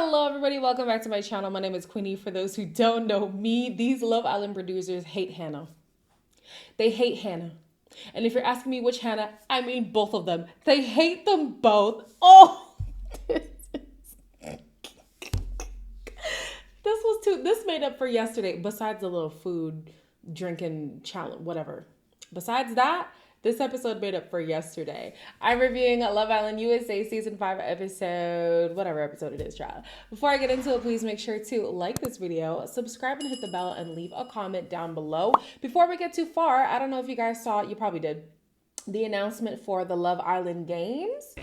Hello everybody, welcome back to my channel. My name is Queenie. For those who don't know me, these Love Island producers hate Hannah. They hate Hannah. And if you're asking me which Hannah, I mean both of them. They hate them both. Oh, this made up for yesterday, besides the little food, drinking challenge, whatever. Besides that, this episode made up for yesterday. I'm reviewing Love Island USA Season 5 episode, whatever episode it is, child. Before I get into it, please make sure to like this video, subscribe and hit the bell, and leave a comment down below. Before we get too far, I don't know if you guys saw it, you probably did, the announcement for the Love Island Games.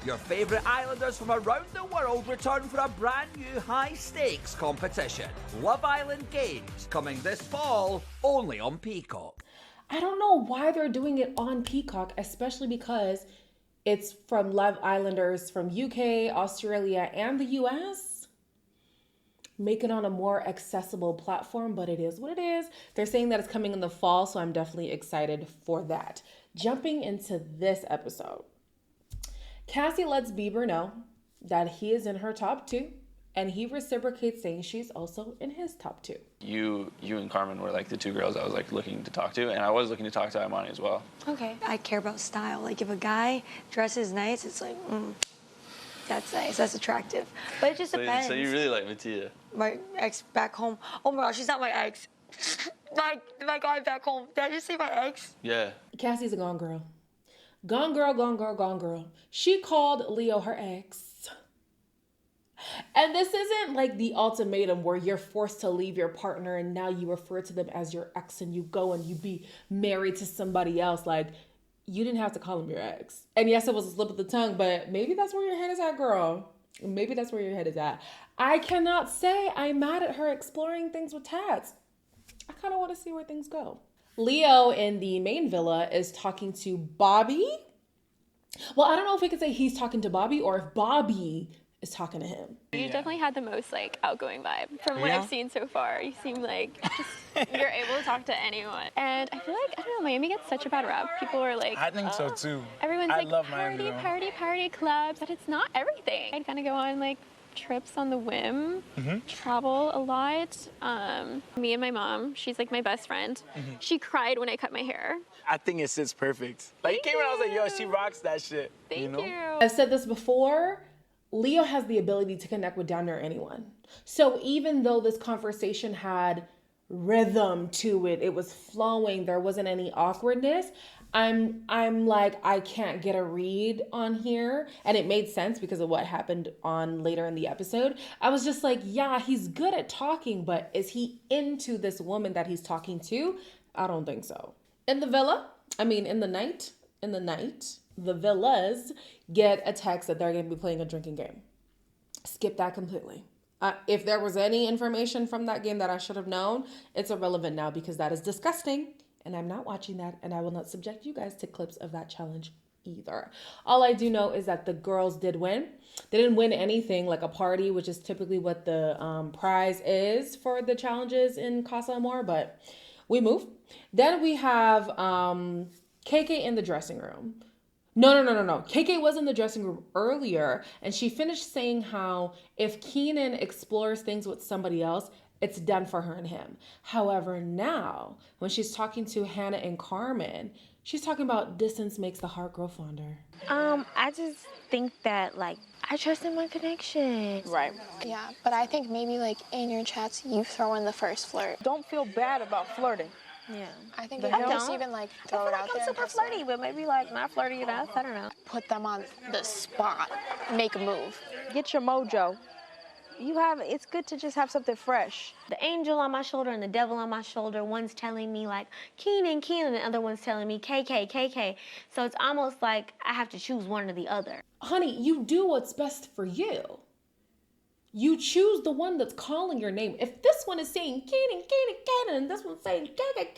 Your favourite islanders from around the world return for a brand new high-stakes competition. Love Island Games, coming this fall, only on Peacock. I don't know why they're doing it on Peacock, especially because it's from Love Islanders from UK, Australia, and the US. Make it on a more accessible platform, but it is what it is. They're saying that it's coming in the fall, so I'm definitely excited for that. Jumping into this episode. Cassie lets Bieber know that he is in her top 2, and he reciprocates saying she's also in his top 2. You and Carmen were like the two girls I was like looking to talk to, and I was looking to talk to Imani as well. Okay. I care about style. Like if a guy dresses nice, it's like, that's nice, that's attractive. But it just depends. So you really like Mattia? My ex back home. Oh my gosh, she's not my ex. my guy back home. Did I just say my ex? Yeah. Cassie's a gone girl. Gone girl, gone girl, gone girl. She called Leo her ex. And this isn't like the ultimatum where you're forced to leave your partner and now you refer to them as your ex and you go and you be married to somebody else. Like, you didn't have to call him your ex. And yes, it was a slip of the tongue, but maybe that's where your head is at, girl. Maybe that's where your head is at. I cannot say I'm mad at her exploring things with Tats. I kind of want to see where things go. Leo in the main villa is talking to Bobby. Well, I don't know if we could say he's talking to Bobby or if Bobby is talking to him. You definitely had the most like outgoing vibe from what I've seen so far. You seem like just, you're able to talk to anyone. And I feel like, I don't know, Miami gets such a bad rap. People are like, I think so too. Everyone's I like love Miami, party clubs, but it's not everything. I'd kind of go on like trips on the whim, travel a lot. Me and my mom, she's like my best friend. She cried when I cut my hair. I think it sits perfect. Like you came around, I was like, yo, she rocks that shit. Thank you. I've said this before. Leo has the ability to connect with damn near anyone. So even though this conversation had rhythm to it, it was flowing, there wasn't any awkwardness, I'm like, I can't get a read on here. And it made sense because of what happened on later in the episode. I was just like, yeah, he's good at talking, but is he into this woman that he's talking to? I don't think so. In the night, the villas get a text that they're going to be playing a drinking game. Skip that completely. If there was any information from that game that I should have known, it's irrelevant now because that is disgusting and I'm not watching that and I will not subject you guys to clips of that challenge either. All I do know is that the girls did win. They didn't win anything like a party, which is typically what the prize is for the challenges in Casa Amor, but we move. Then we have KK in the dressing room. No. KK was in the dressing room earlier, and she finished saying how if Keenan explores things with somebody else, it's done for her and him. However, now, when she's talking to Hannah and Carmen, she's talking about distance makes the heart grow fonder. I just think that, like, I trust in my connection. Right. Yeah, but I think maybe, like, in your chats, you throw in the first flirt. Don't feel bad about flirting. Yeah. I think you can just even, like, throw it out there. I'm super flirty, but maybe, like, not flirty enough. I don't know. Put them on the spot. Make a move. Get your mojo. It's good to just have something fresh. The angel on my shoulder and the devil on my shoulder. One's telling me, like, Keenan, and the other one's telling me KK. So it's almost like I have to choose one or the other. Honey, you do what's best for you. You choose the one that's calling your name. If this one is saying Keenan, and this one's saying KK,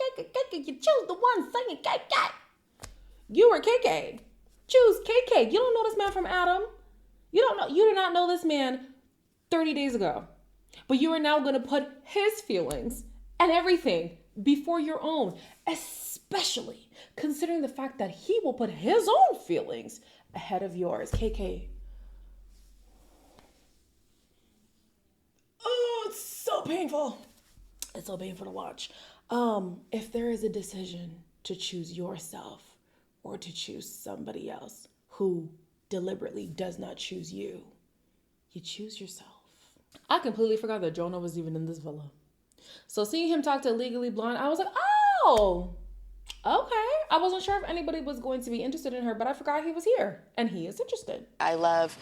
you choose the one saying KK. You are KK. Choose KK. You don't know this man from Adam. You do not know this man 30 days ago. But you are now going to put his feelings and everything before your own, especially considering the fact that he will put his own feelings ahead of yours. KK, so painful. It's so painful to watch. If there is a decision to choose yourself or to choose somebody else who deliberately does not choose you, you choose yourself. I completely forgot that Jonah was even in this villa. So seeing him talk to Legally Blonde, I was like, oh, okay. I wasn't sure if anybody was going to be interested in her, but I forgot he was here and he is interested. I love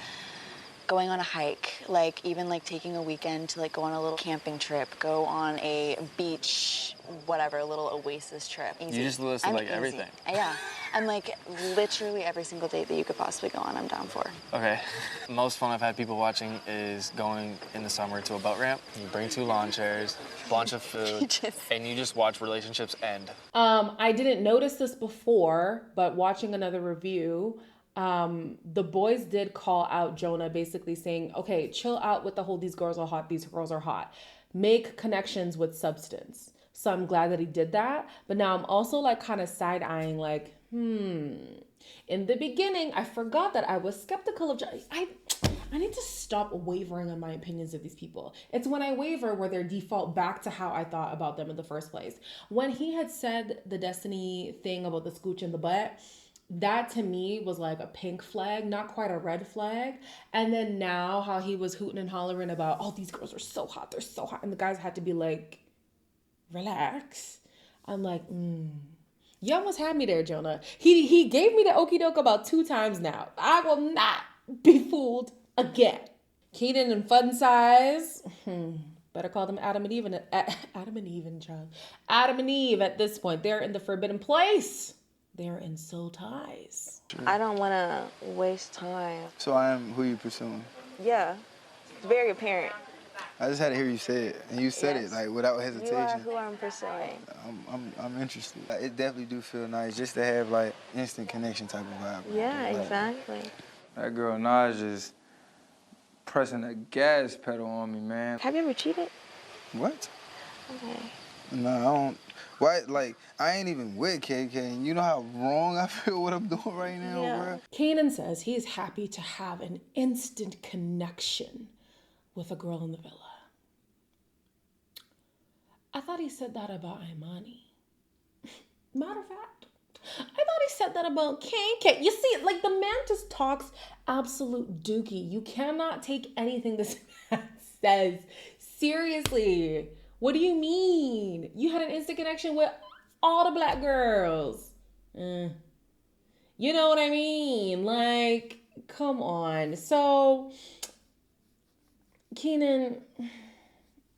going on a hike, like even like taking a weekend to like go on a little camping trip, go on a beach, whatever, a little oasis trip. Easy. You just list like everything. Yeah, I'm like literally every single date that you could possibly go on, I'm down for. Okay, most fun I've had people watching is going in the summer to a boat ramp. You bring 2 lawn chairs, bunch of food, and you just watch relationships end. I didn't notice this before, but watching another review, the boys did call out Jonah, basically saying, okay, chill out with the whole these girls are hot, these girls are hot. Make connections with substance. So I'm glad that he did that. But now I'm also like kind of side-eyeing like, in the beginning, I forgot that I was skeptical of I need to stop wavering on my opinions of these people. It's when I waver where they default back to how I thought about them in the first place. When he had said the Destiny thing about the scooch in the butt, that to me was like a pink flag, not quite a red flag. And then now how he was hooting and hollering about, oh, these girls are so hot, they're so hot. And the guys had to be like, relax. I'm like, you almost had me there, Jonah. He gave me the okie doke about 2 times now. I will not be fooled again. Kenan and Fun Size. Better call them Adam and Eve. Adam and Eve, child. Adam and Eve at this point. They're in the forbidden place. They're in soul ties. I don't want to waste time. So I am who you pursuing? Yeah, it's very apparent. I just had to hear you say it, and you said it like without hesitation. You are who I'm pursuing. I'm interested. It definitely do feel nice just to have like instant connection type of vibe. Yeah, exactly. That girl Naj is pressing the gas pedal on me, man. Have you ever cheated? What? Okay. No, I don't. Why? Like, I ain't even with KK, and you know how wrong I feel what I'm doing right now, bro? Kanan says he is happy to have an instant connection with a girl in the villa. I thought he said that about Imani. Matter of fact, I thought he said that about KK. You see, like, the man just talks absolute dookie. You cannot take anything this man says seriously. What do you mean? You had an instant connection with all the black girls. You know what I mean? Like, come on. So, Kenan,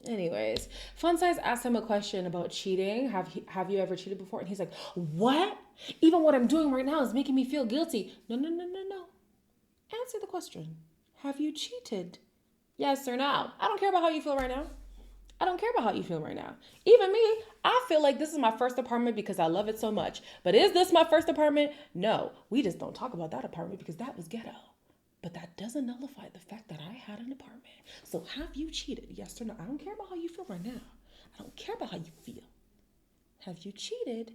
anyways, Fun Size asked him a question about cheating. Have you ever cheated before? And he's like, what? Even what I'm doing right now is making me feel guilty. No. Answer the question. Have you cheated? Yes or no? I don't care about how you feel right now. I don't care about how you feel right now. Even me, I feel like this is my first apartment because I love it so much. But is this my first apartment? No, we just don't talk about that apartment because that was ghetto. But that doesn't nullify the fact that I had an apartment. So have you cheated? Yes or no? I don't care about how you feel right now. I don't care about how you feel. Have you cheated?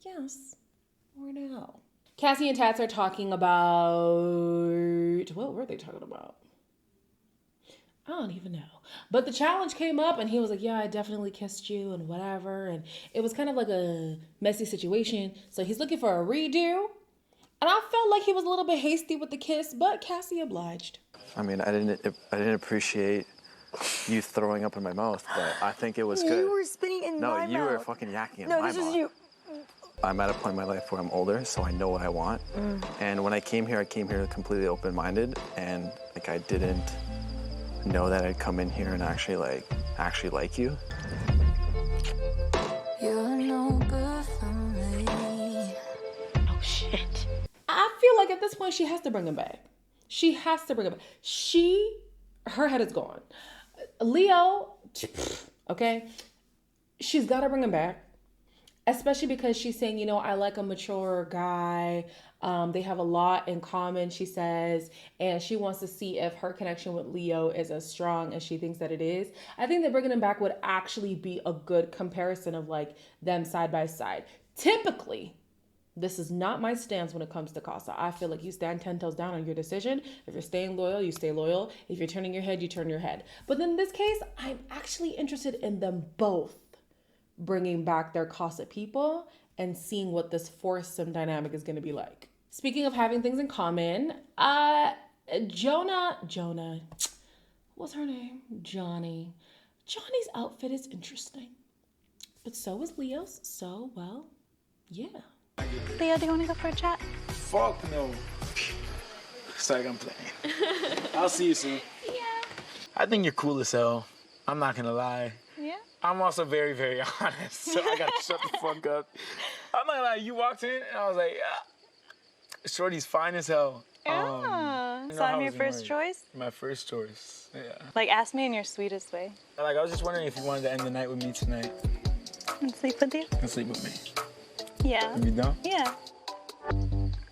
Yes or no? Cassie and Tats are talking about... What were they talking about? I don't even know. But the challenge came up and he was like, yeah, I definitely kissed you and whatever. And it was kind of like a messy situation. So he's looking for a redo. And I felt like he was a little bit hasty with the kiss, but Cassie obliged. I mean, I didn't appreciate you throwing up in my mouth, but I think it was good. You were spitting in my mouth. No, you were fucking yakking in no, my this mouth. was you. I'm at a point in my life where I'm older, so I know what I want. And when I came here completely open-minded, and like I didn't know that I'd come in here and actually like you. You're no good for me. Oh shit. I feel like at this point she has to bring him back. She has to bring him back. Her head is gone. Leo, okay, she's got to bring him back. Especially because she's saying, you know, I like a mature guy. They have a lot in common, she says, and she wants to see if her connection with Leo is as strong as she thinks that it is. I think that bringing him back would actually be a good comparison of like them side by side. Typically, This is not my stance when it comes to Casa. I feel like you stand 10 toes down on your decision. If you're staying loyal, you stay loyal. If you're turning your head, you turn your head. But in this case, I'm actually interested in them both bringing back their Casa people and seeing what this foursome dynamic is going to be like. Speaking of having things in common, Jonah, what's her name? Johnny's outfit is interesting. But so is Leo's. So, well, yeah. Leo, do you want to go for a chat? Fuck no. It's like I'm playing. I'll see you soon. Yeah. I think you're cool as hell. I'm not gonna lie. Yeah? I'm also very, very honest, so I gotta shut the fuck up. I'm not gonna lie, you walked in and I was like, Shorty's fine as hell. Yeah. So I'm your first choice? My first choice, yeah. Like, ask me in your sweetest way. Like, I was just wondering if you wanted to end the night with me tonight. And sleep with you? And sleep with me. Yeah. You down? Yeah.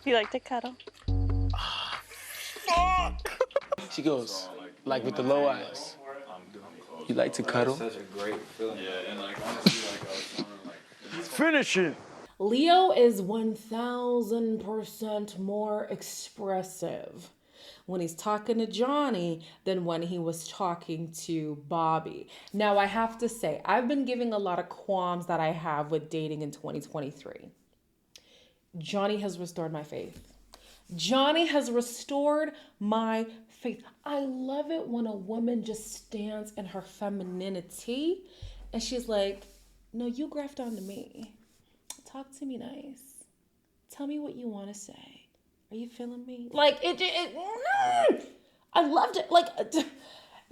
You like to cuddle? Fuck! She goes, like with the low eyes. You like to cuddle? Such a great feeling. Yeah, and like honestly, Finish it! Leo is 1000% more expressive when he's talking to Johnny than when he was talking to Bobby. Now, I have to say, I've been giving a lot of qualms that I have with dating in 2023. Johnny has restored my faith. Johnny has restored my faith. I love it when a woman just stands in her femininity and she's like, no, you graft onto me. Talk to me nice. Tell me what you want to say. Are you feeling me? Like, I loved it. Like,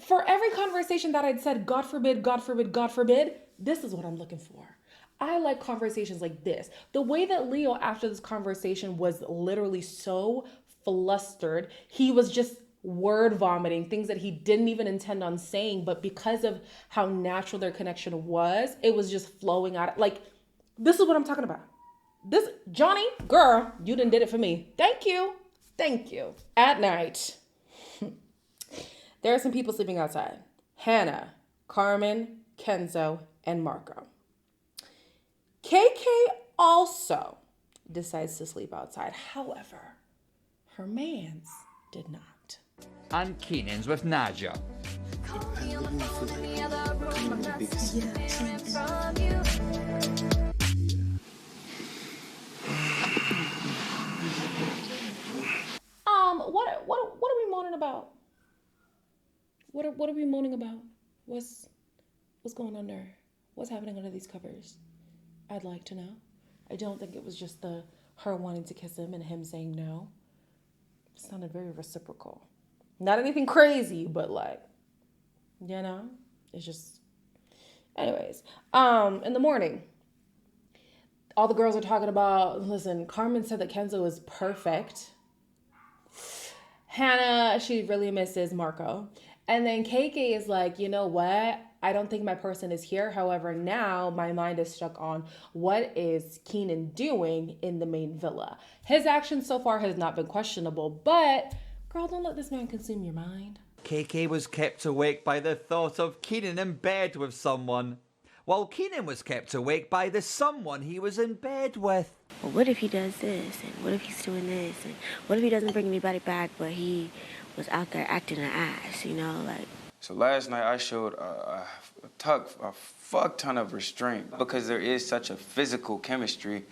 for every conversation that I'd said, God forbid, God forbid, God forbid, this is what I'm looking for. I like conversations like this. The way that Leo, after this conversation, was literally so flustered. He was just word vomiting, things that he didn't even intend on saying, but because of how natural their connection was, it was just flowing out. Like, this is what I'm talking about. This, Johnny, girl, you done did it for me. Thank you. Thank you. At night, there are some people sleeping outside. Hannah, Carmen, Kenzo, and Marco. KK also decides to sleep outside. However, her mans did not. And Keenan's with Naja. What are we moaning about? What are we moaning about? What's going on there? What's happening under these covers? I'd like to know. I don't think it was just her wanting to kiss him and him saying no. It sounded very reciprocal. Not anything crazy, but like, you know, it's just. Anyways, in the morning, all the girls are talking about, listen, Carmen said that Kenzo is perfect. Hannah, she really misses Marco. And then KK is like, you know what? I don't think my person is here. However, now my mind is stuck on what is Keenan doing in the main villa. His action so far has not been questionable, but girl, don't let this man consume your mind. KK was kept awake by the thought of Keenan in bed with someone, while Keenan was kept awake by the someone he was in bed with. Well, what if he does this? And what if he's doing this? And what if he doesn't bring anybody back, but he was out there acting an ass, you know, like. So last night I showed a fuck ton of restraint because there is such a physical chemistry,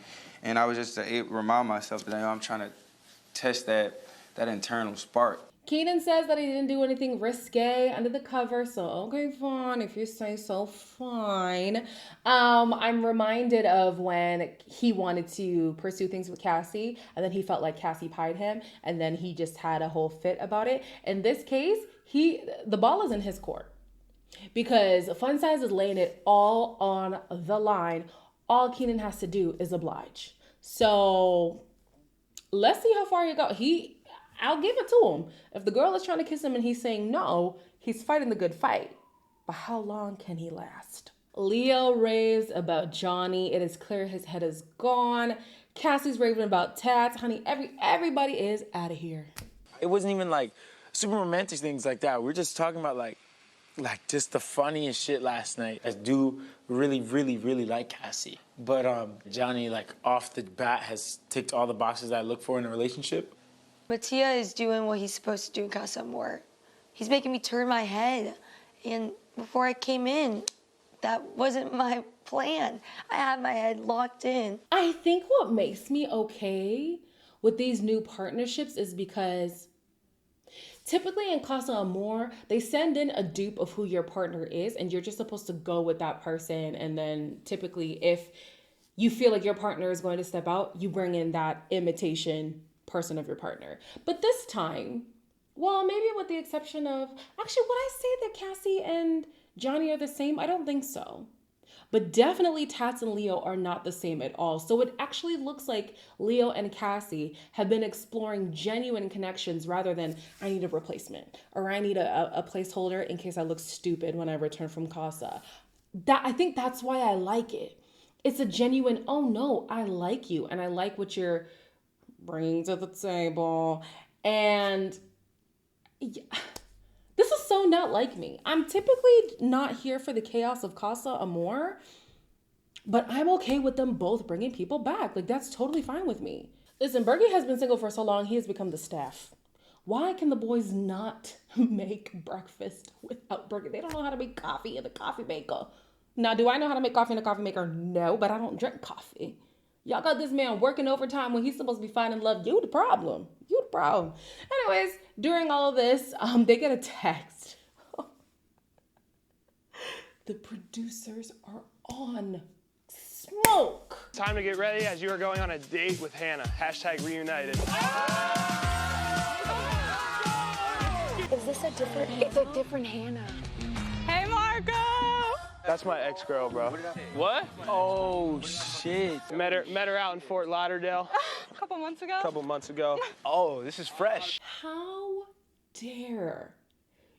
and I was just to remind myself that I'm trying to test that internal spark. Keenan says that he didn't do anything risque under the cover, so okay, fine, if you say so, fine. I'm reminded of when he wanted to pursue things with Cassie, and then he felt like Cassie pied him, and then he just had a whole fit about it. In this case, the ball is in his court, because Fun Size is laying it all on the line. All Keenan has to do is oblige. So let's see how far he goes. I'll give it to him. If the girl is trying to kiss him and he's saying no, he's fighting the good fight. But how long can he last? Leo raves about Johnny. It is clear his head is gone. Cassie's raving about Tats. Honey, everybody is out of here. It wasn't even like super romantic things like that. We're just talking about like like just the funniest shit last night. I do really, really, really like Cassie. But Johnny, like off the bat, has ticked all the boxes I look for in a relationship. Mattia is doing what he's supposed to do in Casa Amor. He's making me turn my head. And before I came in, that wasn't my plan. I had my head locked in. I think what makes me okay with these new partnerships is because typically in Casa Amor, they send in a dupe of who your partner is, and you're just supposed to go with that person. And then typically, if you feel like your partner is going to step out, you bring in that imitation person of your partner. But this time, well, maybe with the exception of, actually, would I say that Cassie and Johnny are the same? I don't think so. But definitely Tats and Leo are not the same at all. So it actually looks like Leo and Cassie have been exploring genuine connections rather than I need a replacement or I need a placeholder in case I look stupid when I return from Casa. I think that's why I like it. It's a genuine, oh no, I like you and I like what you're bringing to the table. And yeah, this is so not like me. I'm typically not here for the chaos of Casa Amor, but I'm okay with them both bringing people back. Like, that's totally fine with me. Listen, Bergie has been single for so long, he has become the staff. Why can the boys not make breakfast without Bergie? They don't know how to make coffee in the coffee maker. Now, do I know how to make coffee in a coffee maker? No, but I don't drink coffee. Y'all got this man working overtime when he's supposed to be finding love. You the problem. You the problem. Anyways, during all of this, they get a text. The producers are on smoke. Time to get ready as you are going on a date with Hannah. # reunited. Is this a different Hannah? It's a different Hannah. Hey, Marco! That's my ex-girl, bro. What? Oh, shit. Met her out in Fort Lauderdale A couple months ago? a couple months ago. Oh, this is fresh. How dare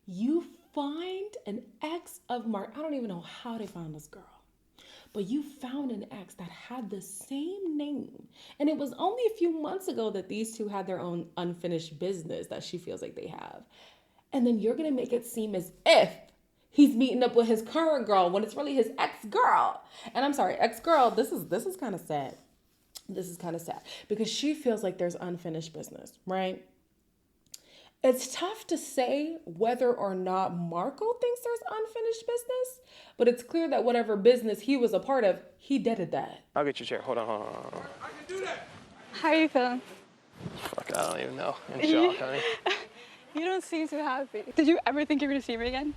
you find an ex of Mark? I don't even know how they found this girl. But you found an ex that had the same name. And it was only a few months ago that these two had their own unfinished business that she feels like they have. And then you're going to make it seem as if he's meeting up with his current girl when it's really his ex-girl. And I'm sorry, ex-girl, this is kind of sad. This is kind of sad because she feels like there's unfinished business, right? It's tough to say whether or not Marco thinks there's unfinished business, but it's clear that whatever business he was a part of, he deaded that. I'll get your chair. Hold on. I can do that. How are you feeling? Fuck, I don't even know. In shock, honey. You don't seem too happy. Did you ever think you were going to see me again?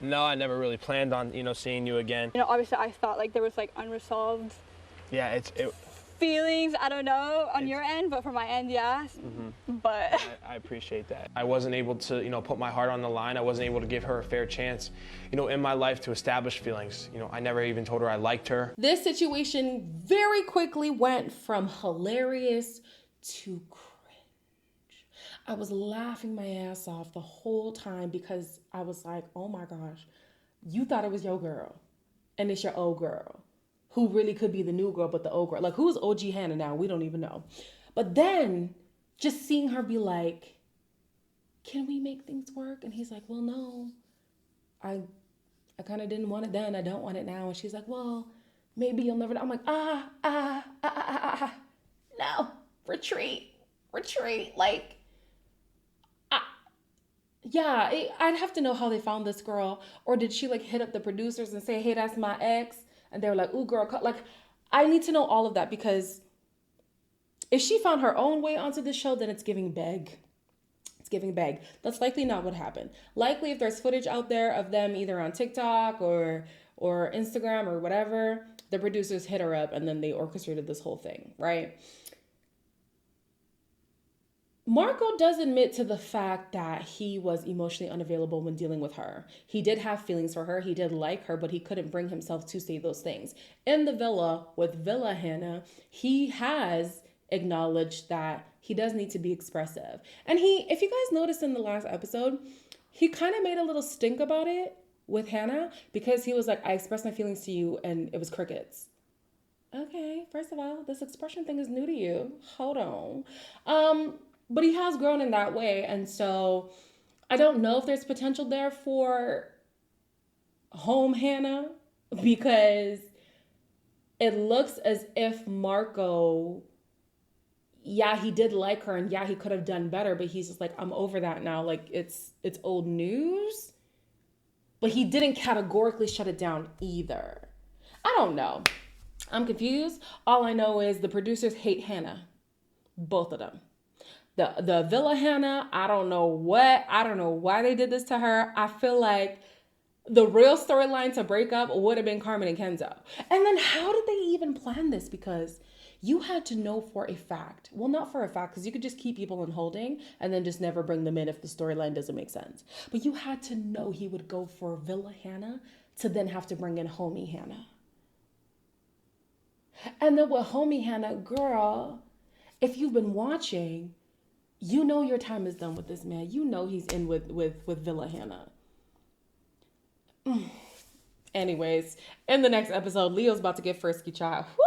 No, I never really planned on, seeing you again. Obviously I thought like there was like unresolved Yeah, feelings, I don't know, on your end, but from my end, yeah. But I appreciate that. I wasn't able to, put my heart on the line. I wasn't able to give her a fair chance, in my life to establish feelings. I never even told her I liked her. This situation very quickly went from hilarious to cringe. I was laughing my ass off the whole time because I was like, oh my gosh, you thought it was your girl and it's your old girl who really could be the new girl, but the old girl. Like, who's OG Hannah now? We don't even know. But then just seeing her be like, can we make things work? And he's like, well, no, I kind of didn't want it then. I don't want it now. And she's like, well, maybe you'll never know. I'm like, no, retreat. Like, yeah, I'd have to know how they found this girl. Or did she like hit up the producers and say, hey, that's my ex? And they were like, ooh, girl, like, I need to know all of that because if she found her own way onto this show, then it's giving beg. It's giving beg. That's likely not what happened. Likely if there's footage out there of them either on TikTok or Instagram or whatever, the producers hit her up and then they orchestrated this whole thing, right? Marco does admit to the fact that he was emotionally unavailable when dealing with her. He did have feelings for her. He did like her, but he couldn't bring himself to say those things. In the villa with Villa Hannah, he has acknowledged that he does need to be expressive. And if you guys noticed in the last episode, he kind of made a little stink about it with Hannah because he was like, I expressed my feelings to you and it was crickets. Okay, first of all, this expression thing is new to you. Hold on. But he has grown in that way. And so I don't know if there's potential there for home Hannah, because it looks as if Marco, yeah, he did like her and yeah, he could have done better, but he's just like, I'm over that now. Like it's old news. But he didn't categorically shut it down either. I don't know. I'm confused. All I know is the producers hate Hannah. Both of them. The Villa Hannah, I don't know why they did this to her. I feel like the real storyline to break up would have been Carmen and Kenzo. And then how did they even plan this? Because you had to know for a fact. Well, not for a fact, because you could just keep people in holding and then just never bring them in if the storyline doesn't make sense. But you had to know he would go for Villa Hannah to then have to bring in Homie Hannah. And then with Homie Hannah, girl, if you've been watching, you know your time is done with this man. You know he's in with Villa Hannah. Anyways, in the next episode, Leo's about to get frisky, child. Woo!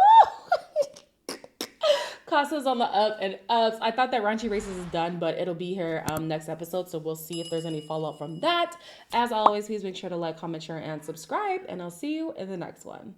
Casa's on the up and ups. I thought that Raunchy Races is done, but it'll be here next episode, so we'll see if there's any follow-up from that. As always, please make sure to like, comment, share, and subscribe, and I'll see you in the next one.